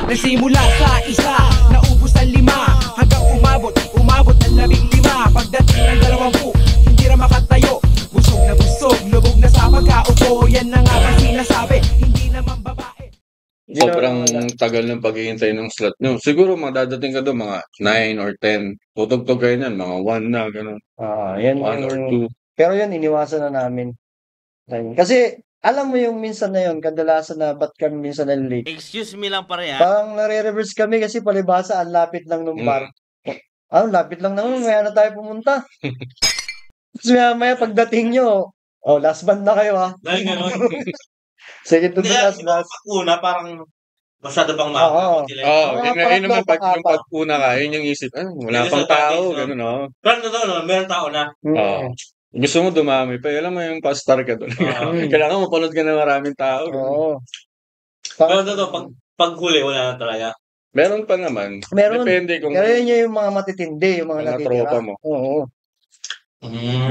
Nagsimula sa isa, naubos ang 5, hanggang umabot ng 15. Pagdating ng 20, hindi na makatayo. Busog na busog, lubog na sa pagkaupo. Yan na nga ba sinasabi, hindi naman babae. Sobrang tagal ng paghihintay ng slot nyo. Siguro madadating ka doon mga 9 or 10. Tutugtog kayo niyan, mga 1 na, gano'n. Yan 1 or 2. Pero yan, iniwasan na namin. Kasi, alam mo yung minsan na yun, kadalasan na ba't kami minsan na late. Excuse me lang pare ha. Parang nare-reverse kami kasi palibasa, ang lapit lang ng bar. Lapit lang naman, maya na tayo pumunta. Tapos maya pagdating nyo, last band na kayo ha. Dahil gano'n. Second to the last. Una, parang masyado bang Yun naman pag yung pag-una ka, yun yung isip, wala pang tao, gano'n, no? Pero totoo, meron tao na. Gusto mo dumami pa, alam mo yung pa-star ka doon. Kailangan mapanood ka ng maraming tao. Pero totoo, pag huli, wala na talaga. Meron pa naman. Meron. Depende kung Pero yun yung mga matitindi, yung mga natitira. tropa mo. Oo.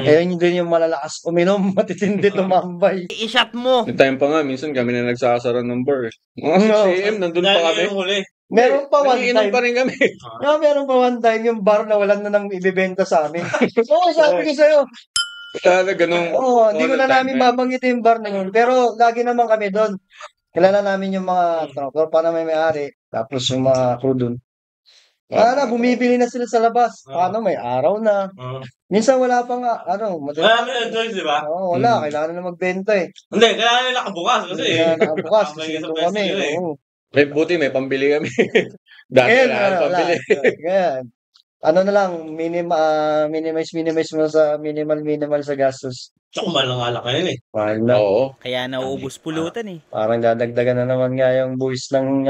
Yun din yung malalakas uminom, matitindi tumambay. I-shot mo. Yung time pa nga, minsan kami na nagsasara ng bar. Mga 6 AM, nandun pa kami. Huli. Meron pa one Nangiinom time. pa rin kami. Meron pa one time yung bar na walang na nang ibibenta sa amin. Sabi ko sa'yo. Ganun. Hindi ko na namin babanggitin yung bar na yun. Pero lagi naman kami doon. Kilala namin yung mga tropa na may-ari. Tapos yung mga crew doon. Bumibili na sila sa labas. May araw na. Minsan wala pa nga, Wala na choice, di ba? Wala. Kailangan na magbenta eh. Hindi, kailangan nila nakabukas kasi. Nakabukas. Kasi kami. Buti may pambili kami. Dati na pambili. Ganyan. Na lang, minimize mo sa minimal sa gastos. Tsaka mahal lang alak ngayon eh. Mahal na. Oo. Kaya nauubos pulutan eh. Parang dadagdagan na naman nga yung buwis ng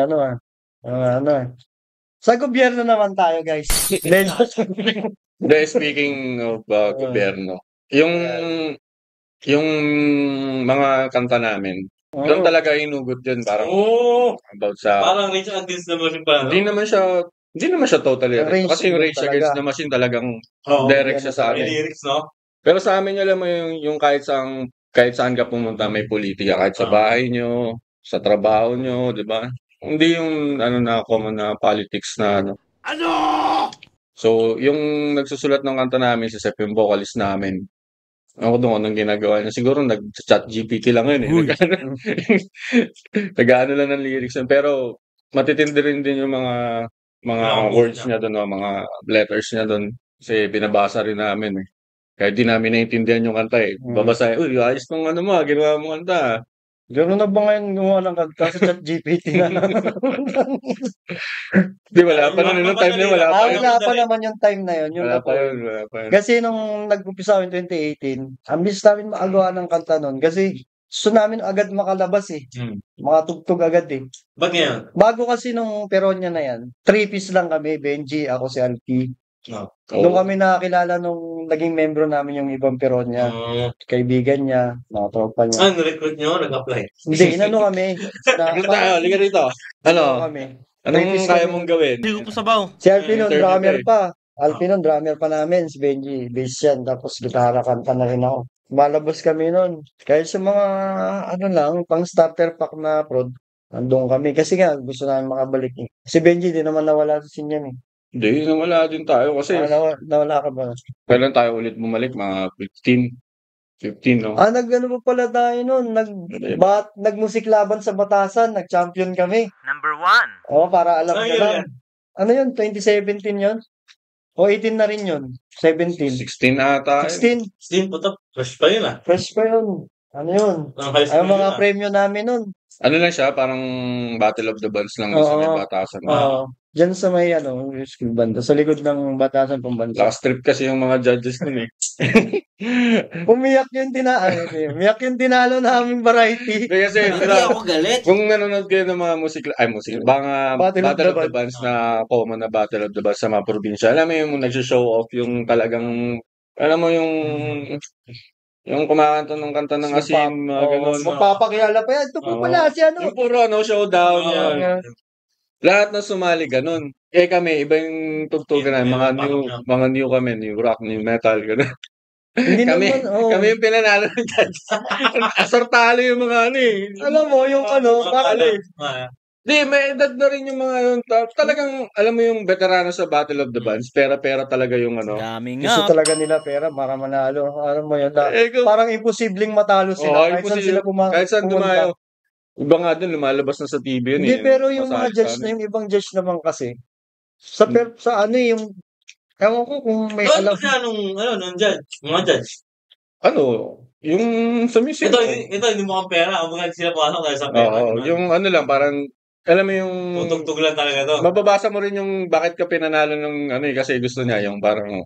Sa gobyerno naman tayo, guys. Speaking of gobyerno, yung mga kanta namin, doon talaga inugot yun. Parang about sa... Parang Rage Against the Machine pa. Hindi naman siya totally rage. Kasi yung Rage Against the Machine talagang direct siya sa amin. Lyrics, no? Pero sa amin, alam mo yung kahit saan ka pumunta may politika. Kahit sa bahay nyo, sa trabaho nyo, di ba? Hindi yung common na politics na So, yung nagsusulat ng kanta namin, si Sep, yung vocalist namin. Ako doon, anong ginagawa niya? Siguro nag-chat GPT lang yun eh. Nag-ano lang ng lyrics yun. Pero matitindi rin din yung mga words niya doon, mga letters niya doon. Kasi binabasa rin namin eh. Kahit di namin naiintindihan yung kanta eh. Babasahin, ayos ng ginawa mo kanta. Gano'n na ba ngayon gumawa ng kanta sa chat GPT na lang? Di, wala pa nun. Yung time na wala pa yun. Wala pa naman yung time na yun. Wala pa yun. Kasi nung nag-umpisa ako in 2018, ambis namin makagawa ng kanta nun. Kasi gusto namin agad makalabas eh. Mga tugtog agad eh. Ba't ngayon? Bago kasi nung Peronia na yan, 3-piece lang kami, Benji, ako si Alpi. Doon kami nakakilala nung naging membro namin yung ibang Peronia. Kaibigan niya, mga tropa niya. Na-recruit nyo? Nag-apply? Hindi, inano kami. Liga rito. Anong kaya mong gawin? Hindi ko po sabaw. Si Alpi nun, drummer pa. Alpi nun, drummer pa namin. Si Benji, bass yan. Tapos gitara, kanta na rin ako. Malabas kami nun. Kahit sa mga, pang starter pack na prod, nandun kami. Kasi nga, gusto namin makabalik eh. Si Benji, di naman nawala sa sinyan eh. Hindi, nawala din tayo kasi. Nawala ka ba? Kailan tayo ulit bumalik? Mga 15, no? Nag-ano pa pala tayo nun? Nagmusik laban sa Batasan. Nag-champion kami. Number 1. Para alam ka lang. Ano yun? 2017 yun? O 18 na rin yun? 17? 16 ata. 16? 16 po to. Fresh pa yun ah. Fresh pa yun. Ano yun? Ay, mga premyo namin nun. Ano lang siya? Parang Battle of the Bands lang sa may Batasan. Diyan sa may school banda. Sa likod ng Batasan Pambansa. Last trip kasi yung mga judges nun eh. Umiyak yung tinalo naming variety. Kasi Hindi ako galit. kung nanonood kayo ng mga Battle of the Bands na common na Battle of the Bands sa mga probinsya. Alam mo yung nagsishow off yung talagang, alam mo yung kumakanta ng kanta ng asim, gano'n. Magpapakilala pa yan. Ito po pala si ano. Yung puro showdown yan. Lahat na sumali ganun. Kami, iba yung tugtugan na, mga new kami, new rock, new metal, gano'n. Kami yung pinanalo ng judge. Asortalo yung mga Alam mo, yung Di, may edad na rin yung mga yun. Talagang, alam mo yung veterano sa Battle of the Bands, pera-pera talaga yung ano. Dami Gusto nga. talaga nila pera para manalo. Alam mo yun, Kung, parang imposibleng matalo sila kahit saan sila kahit saan pumunta. dumayo. Iba nga dun, lumalabas na sa TV yun Hindi, pero yung Masali mga judge sa na yung ibang judge naman kasi, sa ano yung, ewan ko kung may alam. Kasi nung judge, mga judge. Ano, yung sa music. Ito, hindi mo kang pera. Ang mga sila pasok dahil sa pera. Oo, yung ano lang, parang, alam mo yung, Tutugtog lang talaga to. mababasa mo rin yung bakit ka pinanalo ng ano kasi gusto niya, yung parang,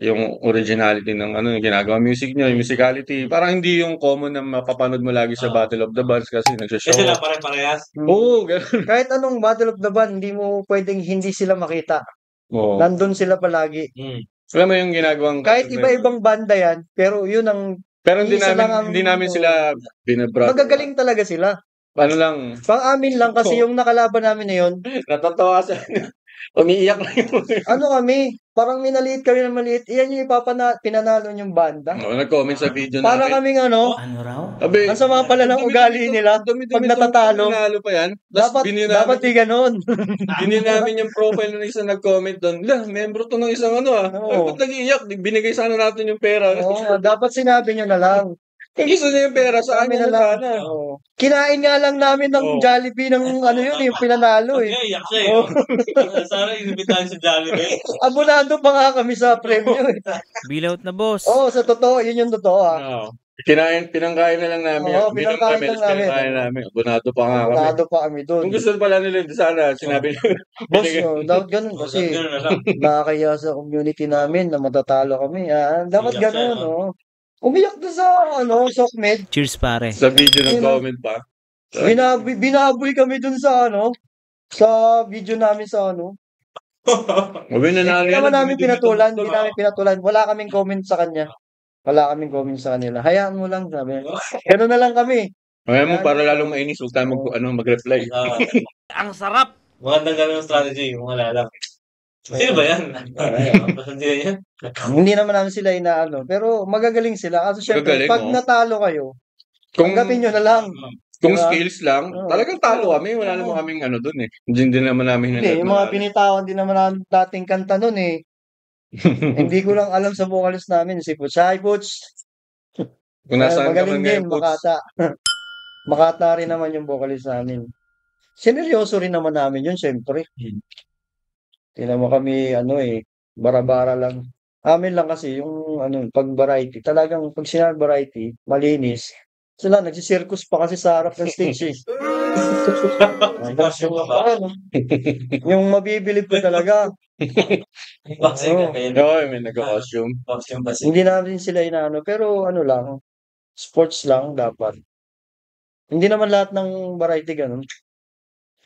yung originality ng ano yung ginagawa music niya, yung musicality. Parang hindi yung common na mapapanood mo lagi sa Battle of the Bands kasi nagsashow. Kasi lang pare-parehas. Oo, ganun. Kahit anong Battle of the Band, hindi mo pwedeng hindi sila makita. Oo. Nandun sila palagi. Alam mo yung ginagawang Kahit iba-ibang banda yan, pero yun ang pero hindi isa lang ang- namin sila binabrag. magagaling talaga sila. Ano lang, Pang-amin lang kasi yung nakalaban namin na yun, natatawa sa umiiyak na yung ano kami, parang minaliit kami na maliit, iyan yung pinanalo yung banda. nag-comment sa video Para namin. kaming ano, Ano raw? Sabi, ang sama pala ng ugali nila pag natatalo. Nanalo pa yan. Tapos Dapat di ganun. binin namin yung profile ng isang nag-comment doon. Membro to ng isang ano Oo. Ba't nag-iiyak? Binigay sana natin yung pera. Oo, dapat sinabi nyo na lang. Gusto niya yung pera sa Kami amin na na lang. sana. Oo. Kinain nga lang namin ng Oo. Jollibee ng ano yun, yung pinanalo eh. Okay, iyak siya eh. Sana inibitahan sa Jollibee. Abonado pa nga kami sa premyo eh. Bill out na, boss. Oo, sa totoo, yun yung totoo ah. Oo. Pinangkain na lang namin. Oo, Binom pinangkain kami, lang tapos namin. pinangkain namin. Abonado pa nga kami. Abonado pa kami doon. Kung gusto pala nila, sana sinabi nyo. Boss, dapat ganun kasi Ganun na lang. nakakaya sa community namin na matatalo kami. Dapat Iyak siya, ganun, no? Umiyak doon sa, Sokmed. Cheers, pare. Sa video ng comment pa. Binaboy kami doon sa, sa video namin sa, Mabi na Hindi naman namin pinatulan, hindi namin pinatulan. Wala kaming comment sa kanya. Wala kaming comment sa kanila. Hayaan mo lang, sabi. Ganun na lang kami. Kaya mo, para lalong mainis, huwag tayo mag-reply. Ang sarap! Magandang ganun yung strategy, yung mga lalang. Sino ba yan? Basta hindi yan. Hindi naman namin sila inaano. Pero magagaling sila. Kasi syempre, Magagaling, pag oh. natalo kayo, Kung, tanggapin nyo na lang. kung Diba? skills lang, Oo. talagang talo kami. Wala naman kaming ano dun eh. Hindi naman namin Hindi, yung mga pinitawan din naman namin dating kanta nun eh. Hindi ko lang alam sa vocalist namin, si Puch. Hi, Puch! Kung nasaan ka man Magaling din, ngayon, Puts. Makata. Makata rin naman yung vocalist namin. Sineryoso rin naman namin yun, syempre. Tingnan mo kami, bara-bara lang. Amin lang kasi yung, pag variety, talagang pag sinabi variety, malinis. Sila, nagsisirkus pa kasi sa harap ng stage eh. Yung mabibilib ko talaga. Boxing Oo. ka kayo. Oo, may nag-costume. Boxing ba siya? Hindi namin sila inaano, pero lang, sports lang dapat. Hindi naman lahat ng variety ganun.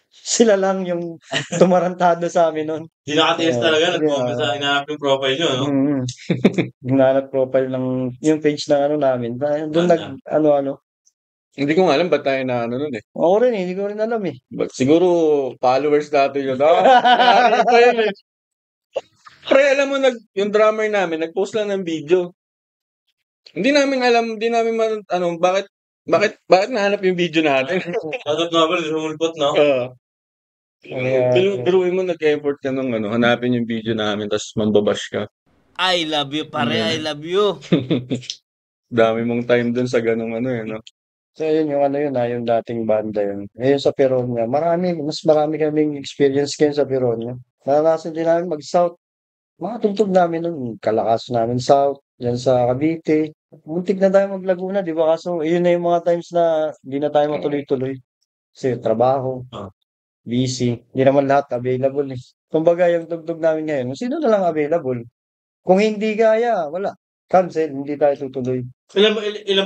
Sila lang yung tumarantado sa amin nun. Hindi nakatiis talaga. Nag-comment Yeah. sa inahanap yung profile nyo, no? Hinanap profile ng yung page ng namin. Doon ano. Hindi ko nga alam ba't tayo na ano nun eh. Ako rin, hindi ko rin alam eh. Siguro followers natin yun. Nakakita pa yun eh. Pre, alam mo, yung drummer namin, nag-post lang ng video. Hindi namin alam, bakit nahanap yung video natin? Dapat nga pala, lumulpot, no? Biruin mo, nag-effort ka nung hanapin yung video namin, tapos mambabash ka. I love you, pare. I love you. Dami mong time dun sa ganung no? So, yun yung dating banda yun. Ngayon sa Peronia, mas marami kaming experience ngayon sa Peronia. Naranasan din namin mag-south. Mga tugtog namin nun, kalakas namin south, dyan sa Cavite. Muntik na tayo mag-Laguna, di ba? Kaso, yun na yung mga times na hindi na tayo matuloy-tuloy. Kasi trabaho, busy, hindi naman lahat available eh. Kumbaga, yung tugtog namin ngayon, sino na lang available? Kung hindi kaya, wala. Cancel, hindi tayo tutuloy. Ilan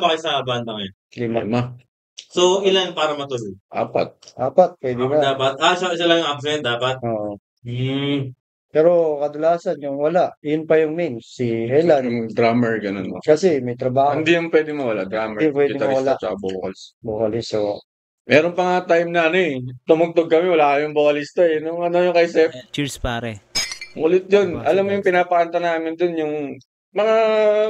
ba kayo sa banda ngayon? 5. So, ilan para matuloy? 4. 4, pwede na. Dapat. Isa lang yung absent, dapat. Oo. Hmm. Pero kadalasan yung wala, yun pa yung main, si Helan. Yung drummer, ganun mo. Kasi may trabaho, Hindi yung pwede mawala. Drummer, Hindi pwede mawala. guitarista, tsaka vocals. vocalist. So, Meron pa nga time na tumugtog kami, wala kayong vocalista eh. Nung yung kay Seth, Cheers, pare. ulit yun. Alam mo yung pinapakanta namin dun, yung mga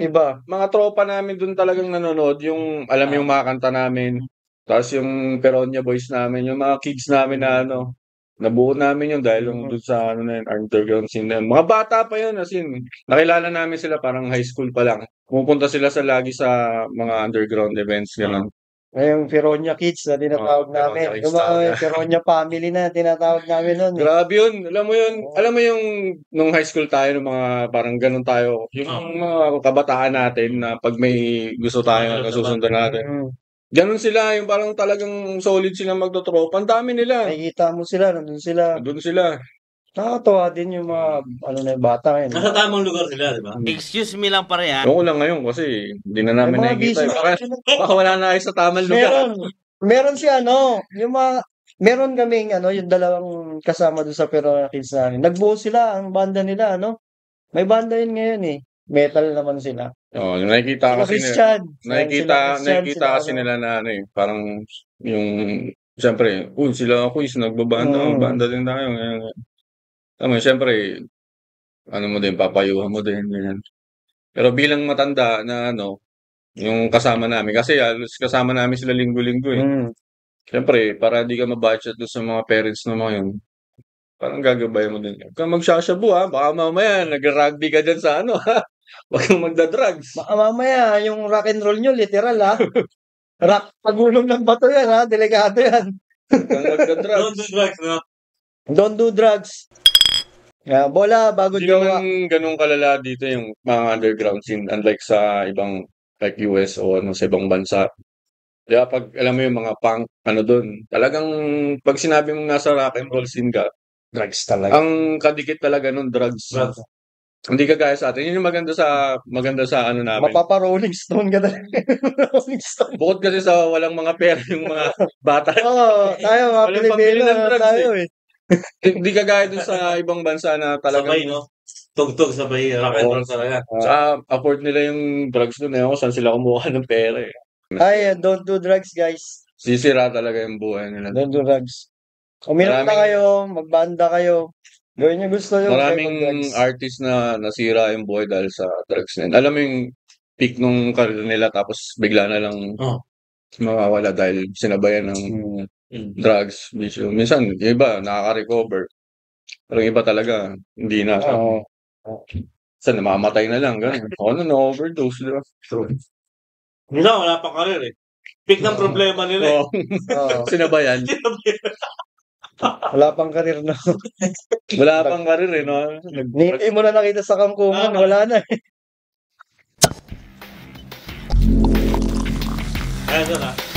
iba. tropa namin dun talagang nanonood, yung alam mo yung mga kanta namin. Tapos yung Peronia Boys namin, yung mga kids namin na ano, nabuo namin yun dahil yung dun sa ano na yun, underground scene na yun. Mga bata pa yun, as in, nakilala namin sila parang high school pa lang. Pumupunta sila lagi sa mga underground events, gano'n. Yung Feronia Kids na tinatawag namin. Feronia Kids Yung mga tawag. Feronia family na tinatawag namin nun. Grabe yun. Alam mo yung nung high school tayo, nung mga parang ganun tayo, yung mga kabataan natin na pag may gusto tayo na susundan natin. Mm. Ganun sila, yung parang talagang solid silang magtotropa. Ang dami nila. Nakikita mo sila, nandun sila. Doon sila. Nakakatawa din yung mga bata ngayon. Nasa tamang lugar sila, di ba? Excuse me lang pare ha. Ewan ko lang ngayon kasi hindi na namin May mga nakikita. busy. Baka wala na kayo sa tamang lugar. Meron si yung mga, meron kaming yung dalawang kasama doon sa Feronia Kids namin. Nagbuo sila, ang banda nila, May banda yun ngayon eh. Metal naman sila. Oh, nakikita Sila kasi Christian. nakikita kasi nila na ano eh, parang yung siyempre, sila quiz nagbabanda, banda din tayo ngayon. Tama, siyempre, ano mo din, papayuhan mo din, ganyan. Pero bilang matanda na yung kasama namin, kasi halos kasama namin sila linggo-linggo eh. Siyempre, para di ka mabudget doon sa mga parents na mga yun, parang gagabay mo din. Huwag kang magsashabu ha, baka mamaya nag-rugby ka dyan sa ha. Huwag kang magda-drugs. Baka mamaya, yung rock and roll nyo, literal ha. Pagulong ng bato yan ha, delikado yan. Huwag kang magda-drugs. Don't do drugs, no? Don't do drugs. Bola, bago Hindi jowa. naman ganun kalala dito yung mga underground scene, unlike sa ibang, like US o sa ibang bansa. Kaya pag alam mo yung mga punk, doon, talagang pag sinabi mong nasa rock and roll scene ka, Drugs talaga. ang kadikit talaga nun, drugs. Hindi kagaya sa atin. Yun yung maganda sa namin. Mapapa-Rolling Stone ka talaga. Rolling Stone. Bukod kasi sa walang mga pera yung mga bata. Oo, tayo mga Walang pambili Pilipino ng drugs tayo eh. Hindi kagaya dun sa ibang bansa na talagang Sabay, no? Tugtog, sabay, rock and roll talaga. afford nila yung drugs dun. Ewan ko saan sila kumuha ng pera eh. Ay, don't do drugs, guys. Sisira talaga yung buhay nila. Don't do drugs. Uminom na kayo, magbanda kayo. Gawin nyo gusto yung Maraming artist na nasira yung buhay dahil sa drugs na yun. Alam mo yung peak nung career nila tapos bigla na lang mawawala dahil sinabayan ng drugs, bisyo. Minsan, yung iba nakaka-recover. Pero yung iba talaga, hindi na. Minsan, namamatay na lang. Ganun. Na-overdose. Diba? Hindi lang, wala pang karir eh. Peak ng problema nila eh. Sinabayan. Wala pang karir na. Wala pang karir eh, no? Hindi mo na nakita sa kangkungan, wala na eh. Kaya doon